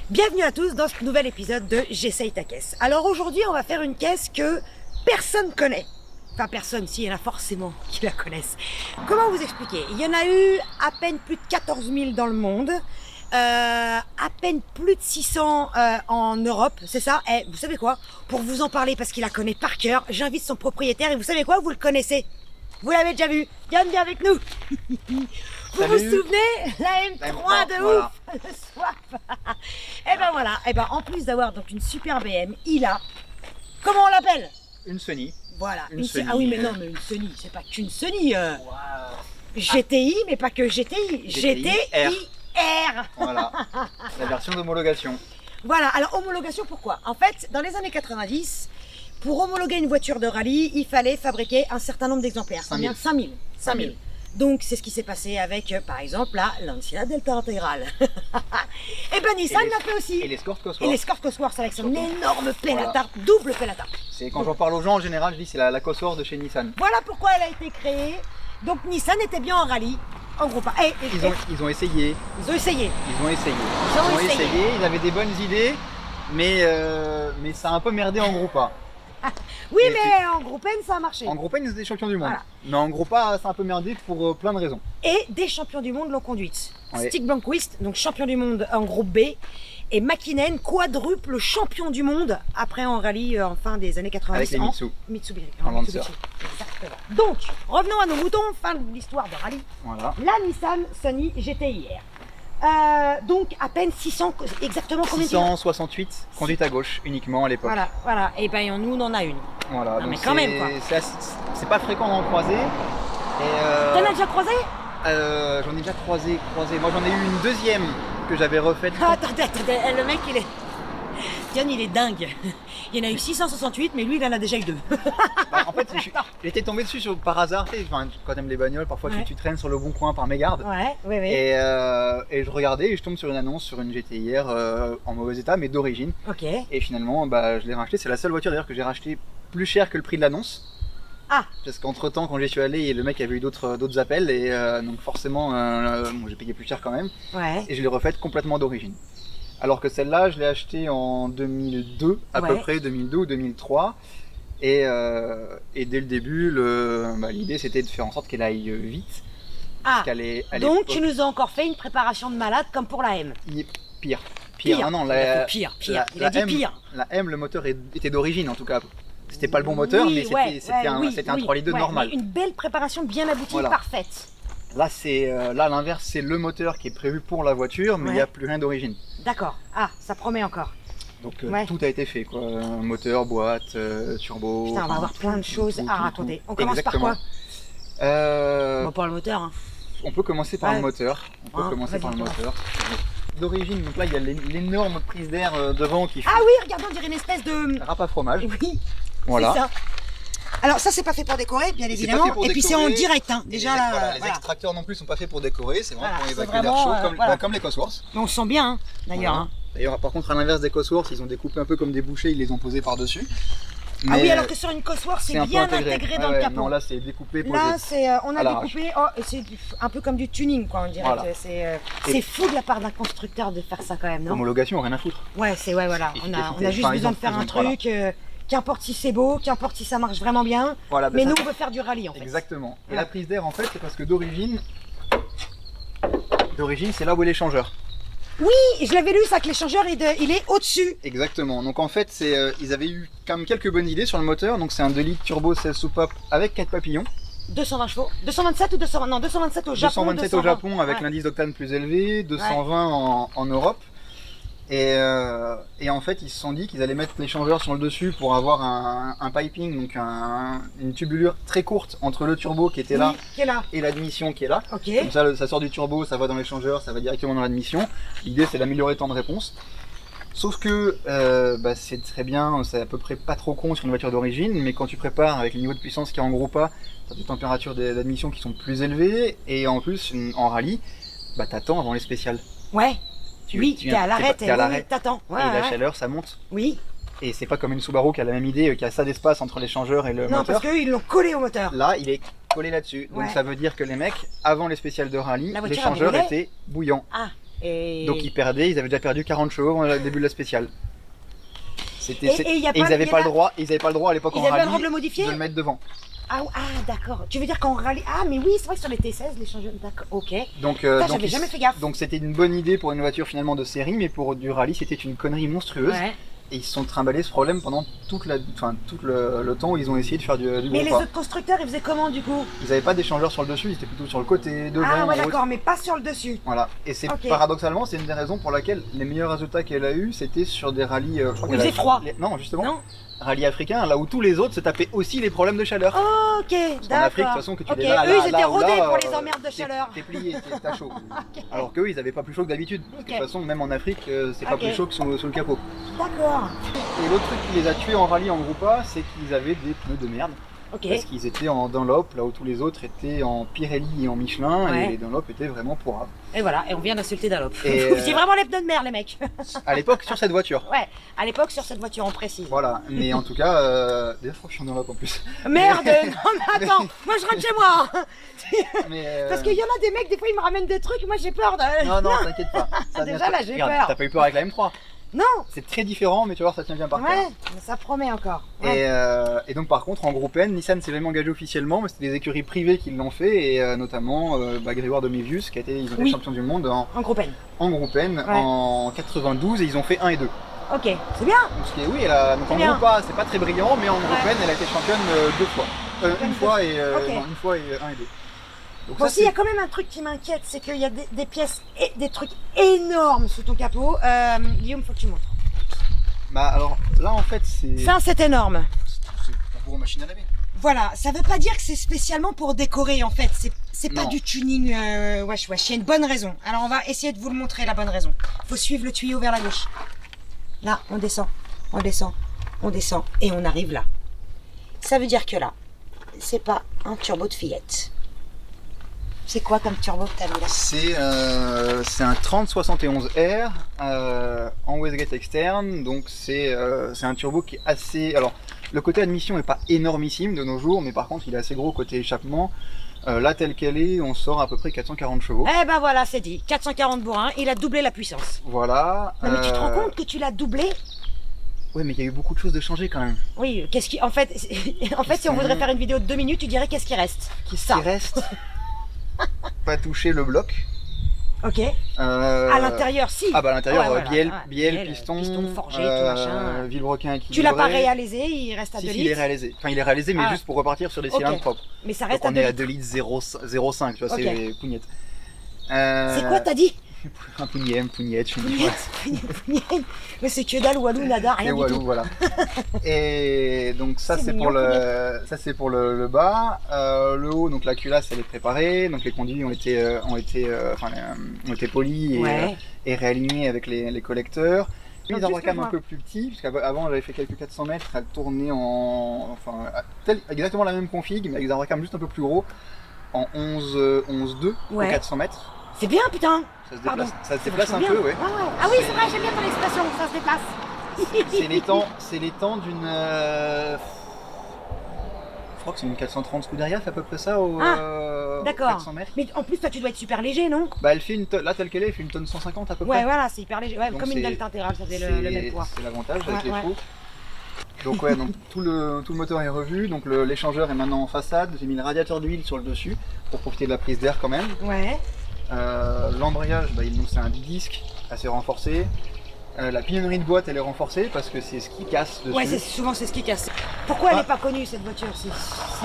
Bienvenue à tous dans ce nouvel épisode de J'essaye ta caisse. Alors aujourd'hui on va faire une caisse que personne connaît. Enfin personne, si, il y en a forcément qui la connaissent. Comment vous expliquer? Il y en a eu à peine plus de 14 000 dans le monde, à peine plus de 600 en Europe, c'est ça? Et vous savez quoi? Pour vous en parler, parce qu'il la connaît par cœur, j'invite son propriétaire et vous savez quoi? Vous le connaissez. Vous l'avez déjà vu. Yann, viens avec nous. Vous vous souvenez? La M3 de voilà. ouf. Le swap. Et ben voilà. Et ben en plus d'avoir donc une super BM, il a... Comment on l'appelle? Une Sony. Voilà. Une Sony. Ah oui, mais non, mais une Sony, c'est pas qu'une Sony. GTI, mais pas que GTI. GTI-R. Voilà. La version d'homologation. Voilà. Alors homologation, pourquoi? En fait, dans les années 90, pour homologuer une voiture de rallye, il fallait fabriquer un certain nombre d'exemplaires. 5 000. 5 000. Donc c'est ce qui s'est passé avec, par exemple, la Lancia Delta Intégrale. Et ben Nissan l'a fait aussi. Et l'escorte Et Cosworth. l'escorte Cosworth avec son énorme pelle à tarte, double pelle à tarte. C'est quand j'en parle aux gens en général, je dis c'est la Cosworth de chez Nissan. Voilà pourquoi elle a été créée. Donc Nissan était bien en rallye, en gros pas. Ils ont essayé. Ils ont essayé. Ils ont essayé. Ils avaient des bonnes idées, mais ça a un peu merdé en groupe A. Oui, mais en groupe N, ça a marché. En groupe A, ils étaient champions du monde. Voilà. Mais en groupe A, ça a un peu merdé pour plein de raisons. Et des champions du monde l'ont conduite. Ouais. Stig Blomqvist, donc champion du monde en groupe B, et Mäkinen, quadruple champion du monde après en rallye en fin des années 90. Avec les Mitsubishi. En Lancer. Exactement. Donc, revenons à nos moutons, fin de l'histoire de rallye. Voilà. La Nissan Sony GTI-R. Donc à peine 600, exactement combien de 668 conduite à gauche uniquement à l'époque. Voilà. Et ben nous on en a une. Voilà. Non, donc mais quand même, quoi. C'est pas fréquent d'en croiser. T'en as déjà croisé? J'en ai déjà croisé. Moi j'en ai eu une deuxième que j'avais refaite. Attendez, le mec il est... Yann il est dingue. Il y en a eu 668 mais lui il en a déjà eu deux. Bah, en fait j'étais tombé dessus par hasard. Enfin, quand t'aimes les bagnoles, parfois Ouais. tu traînes sur le bon coin par mégarde. Oui. Et je regardais et je tombe sur une annonce sur une GTI-R en mauvais état mais d'origine. Ok. Et finalement je l'ai racheté. C'est la seule voiture d'ailleurs que j'ai racheté plus cher que le prix de l'annonce. Ah. Parce qu'entre temps quand j'y suis allé le mec avait eu d'autres appels et donc forcément bon, j'ai payé plus cher quand même. Ouais. Et je l'ai refaite complètement d'origine. Alors que celle-là, je l'ai achetée en 2002, à peu près 2002 ou 2003. Et dès le début, l'idée c'était de faire en sorte qu'elle aille vite. Ah, À donc l'époque, tu nous as encore fait une préparation de malade comme pour la M. Pire. Pire. Ah non, Il a dit pire. La M, le moteur était d'origine en tout cas. C'était pas le bon moteur, mais c'était un 3 litres 2 normal. Mais une belle préparation bien aboutie, Voilà. parfaite. Là, à l'inverse, c'est le moteur qui est prévu pour la voiture, mais il n'y a plus rien d'origine. D'accord. Ah, ça promet encore. Donc Ouais. tout a été fait, quoi. Moteur, boîte, turbo. Putain, on va avoir plein de choses. tout, Attendez, tout. on commence Exactement. par quoi? Euh, Bon, par le moteur. Hein. On peut commencer par Ouais. le moteur. D'origine, donc là il y a l'énorme prise d'air devant qui fait Ah oui, regardez, on dirait une espèce de... râpe à fromage. Oui, Voilà. c'est ça. Alors ça, c'est pas fait pour décorer, bien C'est évidemment. pas fait pour Et puis c'est décorer. en direct, hein. Déjà là, les extracteurs non plus sont pas faits pour décorer, c'est vraiment Voilà, pour c'est évacuer l'air vraiment, chaud, voilà. comme les Cosworth. Mais on se sent bien, hein, d'ailleurs. Voilà. Hein. D'ailleurs, par contre, à l'inverse des Cosworth, ils ont découpé un peu comme des bouchées, ils les ont posés par-dessus. Ah oui, alors que sur une Cosworth, c'est un peu bien intégré dans Ouais, le capot. Non, là c'est découpé, posé. Là, c'est, on à a l'arrache. découpé, c'est un peu comme du tuning, quoi, on dirait. Voilà. C'est fou de la part d'un constructeur de faire ça quand même, non? Homologation, rien à foutre. Ouais, voilà. On a juste Enfin, besoin de faire un truc, qu'importe si c'est beau, qu'importe si ça marche vraiment bien. Voilà, Mais ça- nous, on veut faire du rallye, en fait. Exactement. Et Ouais. la prise d'air, en fait, c'est parce que d'origine, c'est là où est l'échangeur. Oui, je l'avais lu, ça, que l'échangeur, il est au-dessus. Exactement. Donc en fait, ils avaient eu quand même quelques bonnes idées sur le moteur. Donc c'est un 2 litres turbo 16 soupapes avec 4 papillons. 220 chevaux. 227 ou 220? Non, 227 au Japon. 227 au 220. Japon avec Ouais. l'indice d'octane plus élevé, 220 en Europe. Et en fait, ils se sont dit qu'ils allaient mettre l'échangeur sur le dessus pour avoir un piping, donc une tubulure très courte entre le turbo qui était là Oui, qui est là. et l'admission qui est là. Ok. Comme ça, ça sort du turbo, ça va dans l'échangeur, ça va directement dans l'admission. L'idée, c'est d'améliorer le temps de réponse. Sauf que c'est très bien, c'est à peu près pas trop con sur une voiture d'origine, mais quand tu prépares avec le niveau de puissance qu'il y a en groupe A, tu as des températures d'admission qui sont plus élevées, et en plus, en rallye, t'attends avant les spéciales. Ouais. Oui, t'es à l'arrêt, t'attends. Et la chaleur, ça monte. Oui. Et c'est pas comme une Subaru qui a la même idée, qui a ça d'espace entre l'échangeur et le moteur. Non, parce qu'eux, ils l'ont collé au moteur. Là, il est collé là-dessus. Donc ça veut dire que les mecs, avant les spéciales de rallye, l'échangeur était bouillant. Ah. Et... Donc ils avaient déjà perdu 40 chevaux au début de la spéciale. Et ils n'avaient pas le droit à l'époque en rallye de le mettre devant. Ah d'accord. Tu veux dire qu'en rallye... Ah mais oui, c'est vrai que sur les T16, l'échangeur... D'accord, ok. Donc j'avais jamais fait gaffe. Donc c'était une bonne idée pour une voiture finalement de série, mais pour du rallye c'était une connerie monstrueuse. Ouais. Et ils se sont trimballés ce problème pendant tout le temps où ils ont essayé de faire du Mais les autres constructeurs, ils faisaient comment du coup? Ils n'avaient pas d'échangeur sur le dessus, ils étaient plutôt sur le côté, devant. Ah ouais d'accord, mais pas sur le dessus. Voilà, et c'est paradoxalement, c'est une des raisons pour laquelle les meilleurs résultats qu'elle a eu, c'était sur des rallyes... je crois il faisait froid. Non, justement. Rallye africain, là où tous les autres se tapaient aussi les problèmes de chaleur. Ok, d'accord. En Afrique, de toute façon, que tu les là, eux, ils étaient rodés pour les emmerdes de chaleur. T'es plié, t'as chaud. Alors qu'eux, ils avaient pas plus chaud que d'habitude. De toute façon, même en Afrique, c'est pas plus chaud que sous le capot. D'accord. Et l'autre truc qui les a tués en rallye en groupe A, c'est qu'ils avaient des pneus de merde. Parce qu'ils étaient en Dunlop, là où tous les autres étaient en Pirelli et en Michelin, et les Dunlop étaient vraiment pourrables. Et voilà, et on vient d'insulter Dunlop. C'est vraiment les pneus de merde, les mecs. À l'époque, sur cette voiture. Ouais, à l'époque, sur cette voiture, on précise. Voilà, mais en tout cas, d'ailleurs, je crois que je suis en Dunlop en plus. Merde, non mais attends, moi je rentre chez moi. Parce qu'il y en a des mecs, des fois ils me ramènent des trucs, moi j'ai peur de... Non, t'inquiète pas. Déjà là, j'ai peur. T'as pas eu peur avec la M3? Non. C'est très différent, mais tu vois, ça tient bien par terre. Ouais, mais ça promet encore. Ouais. Et donc par contre, en groupe N, Nissan s'est jamais engagé officiellement, mais c'était des écuries privées qui l'ont fait, et notamment Grégoire de Mévius, qui a été champion du monde en groupe N. En groupe N, en 92, et ils ont fait 1 et 2. Ok, c'est bien. Donc, donc en groupe A, c'est pas très brillant, mais en groupe N, elle a été championne 2 fois. Une fois et 1 et 2. Donc bon, il y a quand même un truc qui m'inquiète, c'est qu'il y a des pièces, des trucs énormes sous ton capot. Guillaume, faut que tu montres. Bah alors, là en fait, c'est... Ça, c'est énorme. C'est pour une machine à laver. Voilà, ça veut pas dire que c'est spécialement pour décorer en fait. C'est pas du tuning wesh. Il y a une bonne raison. Alors on va essayer de vous le montrer, la bonne raison. Faut suivre le tuyau vers la gauche. Là, on descend, et on arrive là. Ça veut dire que là, c'est pas un turbo de fillette. C'est quoi comme turbo que t'as mis là? C'est un 3071R en wastegate externe, donc c'est un turbo qui est assez... Alors, le côté admission n'est pas énormissime de nos jours, mais par contre il est assez gros côté échappement. Là, telle qu'elle est, on sort à peu près 440 chevaux. Eh ben voilà, c'est dit. 440 bourrins, il a doublé la puissance. Voilà. Non, mais tu te rends compte que tu l'as doublé? Oui, mais il y a eu beaucoup de choses de changer quand même. Oui, en fait, si on voudrait faire une vidéo de 2 minutes, tu dirais qu'est-ce qui reste? Qu'est-ce qui reste? Pas toucher le bloc. Ok. À l'intérieur, si. Ah bah à l'intérieur, ouais, bielle, piston forgé, tout machin. Vilebrequin équilibré. Tu l'as pas réalisé, il reste à 2 litres. Il est réalisé. Enfin, il est réalisé, mais juste pour repartir sur des cylindres propres. Mais ça reste donc, à 2 litres. On est à 2 litres 0,5, tu vois, c'est pougnette. C'est quoi t'as dit? Un pougnette, je pougnette. Mais c'est que dalle, Walou, nada, rien du tout. Voilà. Et donc ça c'est pour le bas. Le haut, donc la culasse elle est préparée, donc les conduits ont été polis et réalignés avec les collecteurs. Les arbres-cam un peu plus petits, parce qu'avant j'avais fait quelques 400 mètres, elle tournait exactement la même config, mais avec des arbres-cam juste un peu plus gros, en 11.2 pour 400 mètres. C'est bien, putain. Ça se déplace un peu, ouais. Ah oui, c'est vrai, j'aime bien ton expression, ça se déplace. C'est les temps d'une... Je crois que c'est une 430 Scuderia, fait à peu près ça au 400 mètres. Mais en plus, toi, tu dois être super léger, non? Bah, elle fait une tonne, là, telle qu'elle est, elle fait une tonne 150 à peu près. Ouais, voilà, c'est hyper léger. Ouais, comme une Delta intégrale, ça fait le même poids. C'est l'avantage avec les chevaux. Donc ouais, donc tout le moteur est revu, donc l'échangeur est maintenant en façade. J'ai mis le radiateur d'huile sur le dessus pour profiter de la prise d'air quand même. Ouais. L'embrayage, c'est un disque assez renforcé. La pignonnerie de boîte elle est renforcée parce que c'est ce qui casse dessus. Ouais, souvent c'est ce qui casse. Pourquoi elle n'est pas connue cette voiture?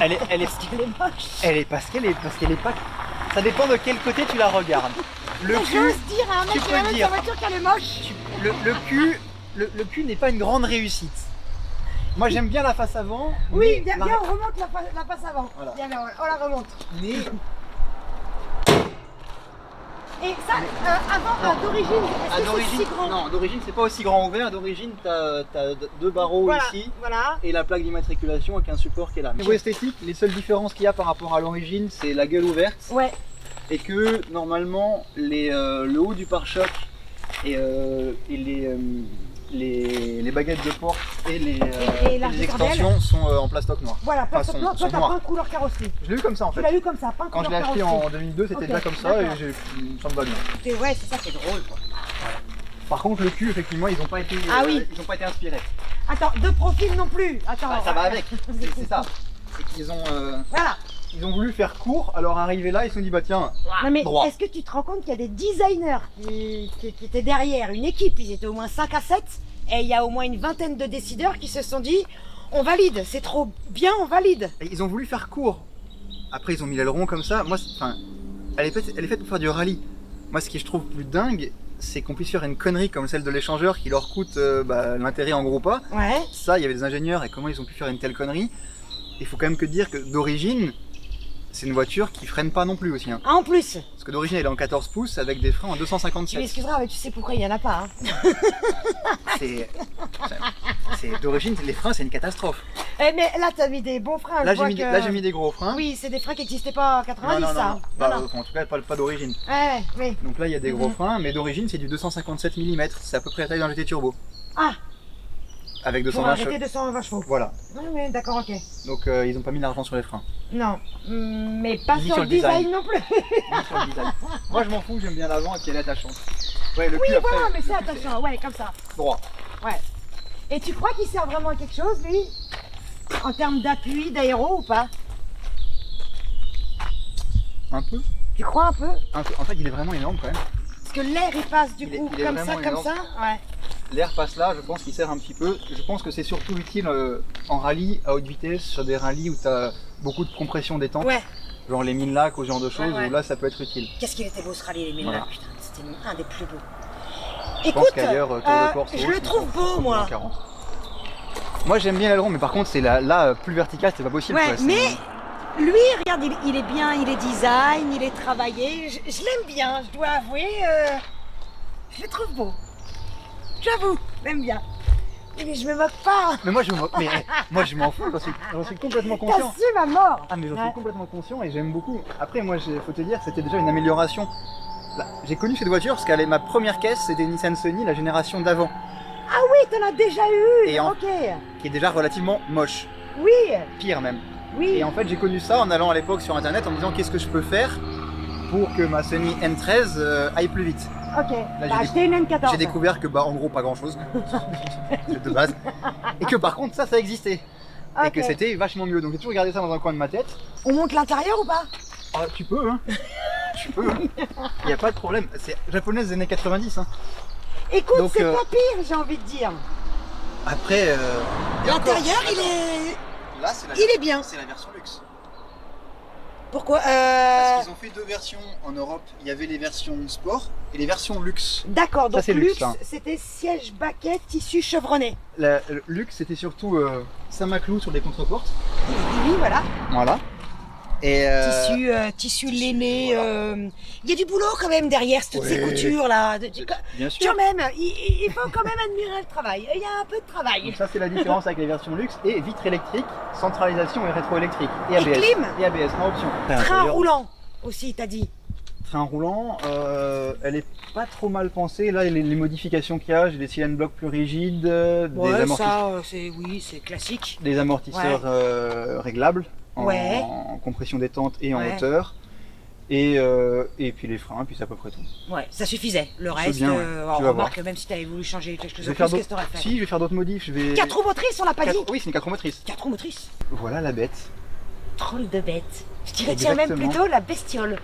Elle est parce qu'elle est moche. Elle est parce qu'elle est pas. Ça dépend de quel côté tu la regardes. J'ose dire à un mec qui ramène sa voiture qu'elle est moche. Le cul n'est pas une grande réussite. Moi j'aime bien la face avant. Oui, bien, on remonte la face avant. Voilà. Bien, on la remonte. Mais... Et ça, avant, d'origine, est-ce que c'est si grand? Non, d'origine c'est pas aussi grand ouvert. D'origine t'as 2 barreaux ici et la plaque d'immatriculation avec un support qui est là. Niveau esthétique, les seules différences qu'il y a par rapport à l'origine, c'est la gueule ouverte. Ouais. Et que normalement le haut du pare-choc les baguettes de porte et les l'arche extensions sont en plastoc noir. Voilà, plastoc Enfin, noir, toi t'as peint couleur carrosserie. Je l'ai eu comme ça en fait. Tu l'as eu comme ça, peint Quand je couleur l'ai acheté carrosserie. en 2002, c'était Ok, déjà comme ça et d'accord. ça me va bien. Ouais, c'est ça qui est drôle quoi. Par contre, le cul, effectivement, ils n'ont pas été, oui. ils ont pas été inspirés. Attends, de profil non plus. Attends. Ah, ça va avec, c'est ça. C'est qu'ils ont, Voilà. ils ont voulu faire court, alors arrivé là, ils se sont dit bah tiens, Non mais droit. est-ce que tu te rends compte qu'il y a des designers qui étaient derrière, une équipe, ils étaient au moins 5 à 7, et il y a au moins une vingtaine de décideurs qui se sont dit on valide, c'est trop bien, on valide. Et ils ont voulu faire court. Après, ils ont mis l'aileron comme ça. Moi, enfin, elle est faite pour faire du rallye. Moi, ce qui je trouve plus dingue, c'est qu'on puisse faire une connerie comme celle de l'échangeur qui leur coûte l'intérêt en gros pas. Ouais. Ça, il y avait des ingénieurs et comment ils ont pu faire une telle connerie. Il faut quand même que dire que d'origine, c'est une voiture qui freine pas non plus aussi. Hein. Ah, en plus, Parce que d'origine, elle est en 14 pouces avec des freins en tu 257. m'excuseras, mais tu sais pourquoi il n'y en a pas. Hein. D'origine, les freins, c'est une catastrophe. Eh, mais là, t'as mis des bons freins. Là, je vois j'ai mis des gros freins. Oui, c'est des freins qui n'existaient pas en 90, non, ça. Bah, Non, non. en tout cas, pas d'origine. Ouais, oui. Donc là, il y a des gros freins, mais d'origine, c'est du 257 mm. C'est à peu près la taille d'un GT Turbo. Ah, Avec pour 220 chevaux. arrêter 220 chevaux. Voilà. Oui, d'accord, ok. Donc ils n'ont pas mis l'argent sur les freins. Non, mais pas Ni sur sur le le design. design non plus. Ni sur le design. Moi, je m'en fous, j'aime bien l'avant et puis elle est attachante. Ouais, le Oui, cul après. voilà, mais c'est attention, ouais, comme ça. Droit. Ouais. Et tu crois qu'il sert vraiment à quelque chose, lui? En termes d'appui, d'aéro ou pas? Un peu. Tu crois un peu? Un peu. En fait, il est vraiment énorme quand même. Parce que l'air, il passe du Il est- coup il est comme ça, vraiment comme énorme. ça. Ouais. L'air passe là, je pense qu'il sert un petit peu. Je pense que c'est surtout utile en rallye à haute vitesse, sur des rallyes où tu as beaucoup de compression des temps. Ouais. Genre les mines lacs ou ce genre de choses, Ouais. où là ça peut être utile. Qu'est-ce qu'il était beau ce rallye, les mille Voilà. là, putain, c'était un des plus beaux. Je pense Écoute, qu'ailleurs, Tour de Corse, je le trouve beau, moi. 40. Moi j'aime bien l'aileron, mais par contre c'est là plus vertical, c'est pas possible. Ouais, quoi, c'est- mais lui, regarde, il est bien, il est design, il est travaillé. Je l'aime bien, je dois avouer. Je le trouve beau. J'avoue, je l'aime bien. Mais je me moque pas. Mais moi je m'en fous, j'en suis complètement conscient. T'assumes à mort. Ah mais j'en Ouais. suis complètement conscient et j'aime beaucoup. Après moi faut te dire c'était déjà une amélioration. Là, j'ai connu cette voiture parce qu'elle est ma première caisse, c'était une Nissan Sunny, la génération d'avant, Ah oui, t'en as déjà eu. Et en- Ok. qui est déjà relativement moche, Oui, pire même. oui. Et en fait j'ai connu ça en allant à l'époque sur internet en me disant qu'est-ce que je peux faire pour que ma Sunny N13 aille plus vite. Ok. j'ai T'as acheté une N14. J'ai découvert que en gros pas grand chose de base et que par contre ça existait et Ok. que c'était vachement mieux. Donc j'ai toujours gardé ça dans un coin de ma tête. On monte l'intérieur ou pas? Ah, tu peux, hein. Tu peux, hein. Y a pas de problème. C'est japonaise des années 90, hein. Écoute, Donc, c'est pas pire, j'ai envie de dire. Après, et encore, L'intérieur, il attends, est. là, c'est la, Il est bien. c'est la version luxe. Pourquoi Parce qu'ils ont fait deux versions en Europe. Il y avait les versions sport et les versions luxe. D'accord, donc c'est luxe, luxe, hein. c'était siège baquet, tissu chevronné. Le luxe, c'était surtout Saint-Maclou sur les contreportes. Oui, voilà. Voilà. Et Tissu lainé. Voilà. Il y a du boulot quand même derrière, toutes ces Ouais. coutures là. bien sûr. Quand même, il faut quand même admirer le travail. Il y a un peu de travail. Donc ça c'est la différence avec les versions luxe et vitre électrique, centralisation et rétroélectrique et ABS. clim. Et ABS en option. Train D'ailleurs, roulant aussi, t'as dit. Train roulant, elle est pas trop mal pensée. Là, les modifications qu'il y a, j'ai des cylindres blocs plus rigides, Ouais, ça, c'est classique. des amortisseurs réglables en, Ouais. en compression détente et en Ouais. hauteur. Et puis les freins, puis c'est à peu près tout. Ouais, ça suffisait. Le C'est reste, bien, ouais. on Tu vas remarque voir. même si t'avais voulu changer quelque chose Je de vais faire plus, qu'est-ce que d'autres. t'aurais fait? Si, je vais faire d'autres modifs. Je vais. 4 roues motrices, on l'a pas dit. Oui, c'est une 4 roues motrices. 4 roues motrices. Voilà la bête. Drôle de bête. Je dirais tiens même Exactement. plutôt la bestiole.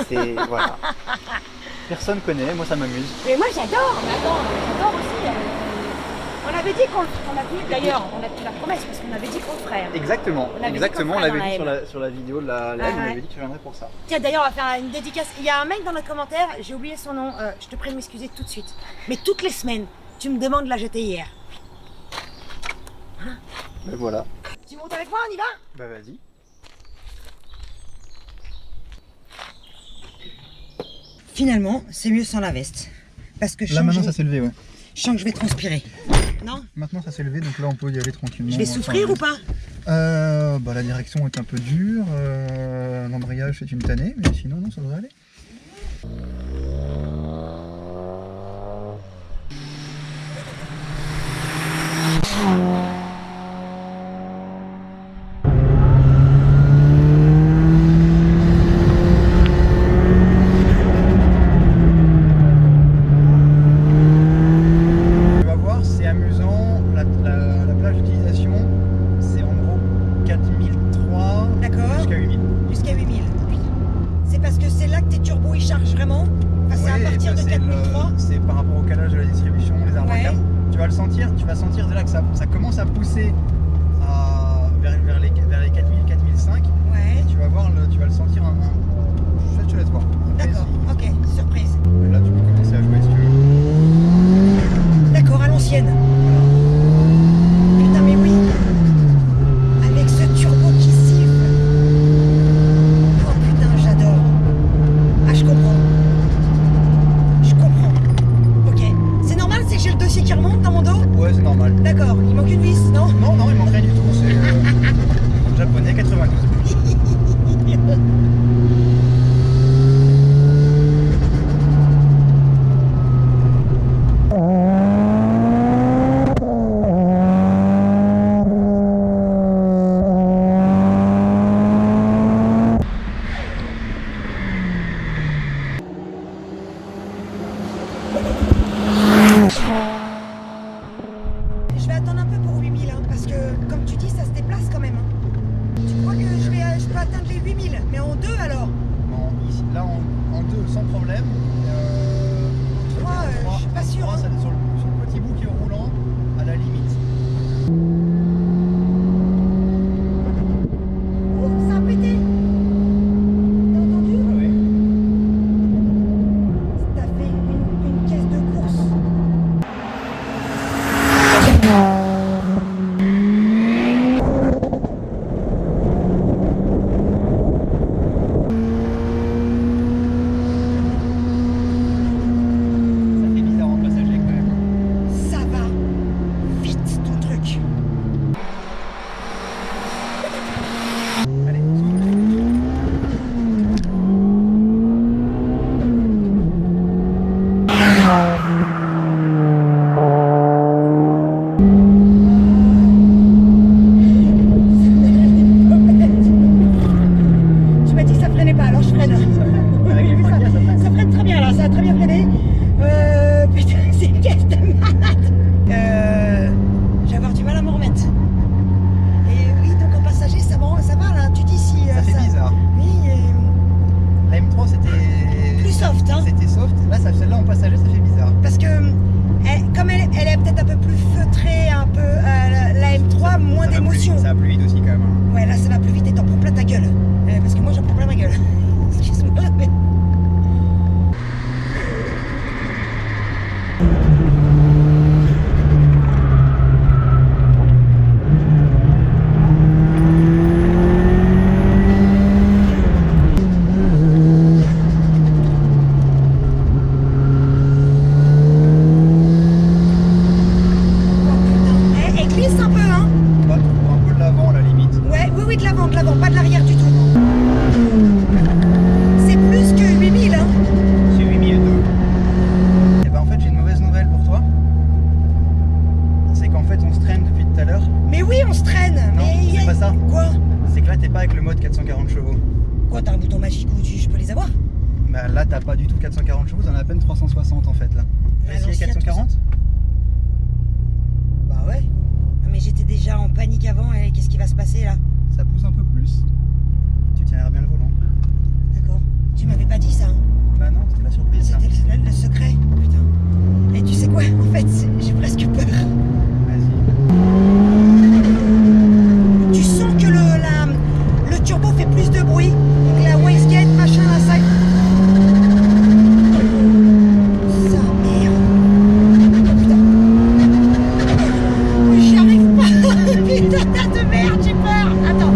C'est voilà. Personne connaît, moi ça m'amuse. Mais moi j'adore, mais attends, j'adore aussi. On avait dit qu'on a dit, d'ailleurs, on a fait la promesse parce qu'on avait dit qu'on le ferait. Exactement, On avait dit exactement. qu'on On ferait l'avait dans dit la sur la vidéo de la Ah LM, on ouais. avait dit que je viendrais pour ça. Tiens, d'ailleurs, on va faire une dédicace. Il y a un mec dans notre commentaire, j'ai oublié son nom, je te prie de m'excuser tout de suite. Mais toutes les semaines, tu me demandes la GTIR. Ben voilà. Tu montes avec moi, on y va? Bah vas-y. Finalement, c'est mieux sans la veste. Parce que je Là sens, maintenant que ça s'est levé, ouais. je sens que je vais transpirer. Non? Maintenant ça s'est levé, donc là on peut y aller tranquillement. Je vais souffrir ou pas? Bah la direction est un peu dure, l'embrayage c'est une tannée, mais sinon non ça devrait aller. partir de c'est 4003. c'est par rapport au calage de la distribution, les arbres à Ouais. câble. Tu vas le sentir, tu vas sentir déjà que ça commence à pousser vers les 4000, 4005. Ouais. Et tu vas voir, tu vas le sentir je te laisse voir. Après, D'accord, ok, surprise. là, tu peux commencer à jouer si tu veux. D'accord, à l'ancienne. Putain, mais oui. Avec ce turbo qui siffle. Oh putain, j'adore. Ah, je comprends. Je comprends. Ok. C'est normal, c'est que j'ai le dossier qui remonte dans mon dos? Ouais, c'est normal. D'accord, il manque une vis, non? Non, il manque rien du tout. C'est japonais 92. Je vais attendre un peu pour 8000, hein, parce que, comme tu dis, ça se déplace quand même. Hein. Tu crois que je peux atteindre les 8000? Mais en deux alors? Non, ici, là en deux sans problème. Trois, je suis pas sûr. Trois, Hein. ça, sur le petit bout qui est roulant, à la limite. Oh, ça a pété! T'as entendu? Oui. T'as fait une caisse de course. Ça fait bizarre en passager quand même. Ça va vite ton truc. Allez, souffle. Tu m'as dit que ça freinait pas, alors je freine. Avec les fracas, ça freine. Ça freine très bien là, ça a très bien freiné. Putain, c'est une caisse de malade. Je vais avoir du mal à m'en remettre. Et oui, donc en passager, ça va là. Tu dis si. Ça fait bizarre. Oui, La M3 c'était. plus soft, hein. C'était soft. Là, celle-là en passager, ça fait bizarre. Parce que, comme elle est peut-être un peu plus feutrée, un peu. La M3, moins Ça va plus d'émotion. vite, ça va plus vite aussi quand même. Hein. Ouais, là ça va plus vite et t'en prends plein ta gueule. Parce que moi j'en prends plein ma gueule. Excuse-moi, mais. Oh putain. Elle glisse un peu, hein. Pas trop, un peu de l'avant à la limite. Ouais, oui, de l'avant, pas de l'arrière du tout. C'est plus que 8000, hein. C'est 8002. Et ben en fait j'ai une mauvaise nouvelle pour toi. C'est qu'en fait on se traîne depuis tout à l'heure. Mais oui, on se traîne. Non, mais c'est pas ça. Quoi? C'est que là t'es pas avec le mode 440 chevaux. Quoi, t'as un bouton magique où je peux les avoir? Bah là t'as pas du tout 440 chevaux, t'en as à peine 360 en fait là. Tu vas essayer l'ancienne, 440? Bah ouais. Ah, mais j'étais déjà en panique avant et qu'est-ce qui va se passer là? Ça pousse un peu plus. Tu tiendras bien le volant. D'accord. Tu m'avais pas dit ça, hein. Bah non, c'était la surprise ça. C'était le secret. Putain. Et tu sais quoi? En fait, j'ai presque peur. Vas-y. Tu sens que le turbo fait plus de bruit. Donc la wastegate, machin, là, ça. Ça, merde. Putain. J'y arrive pas. Putain de merde, j'ai peur. Attends.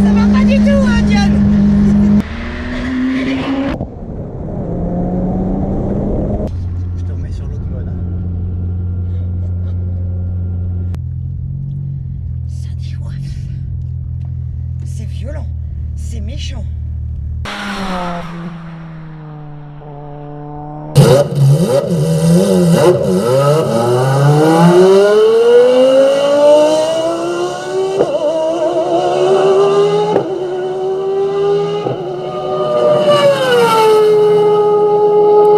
Ça va pas du tout, hein, Diane. Je te remets sur l'autre mode. Ça dit ouais. C'est violent. C'est méchant.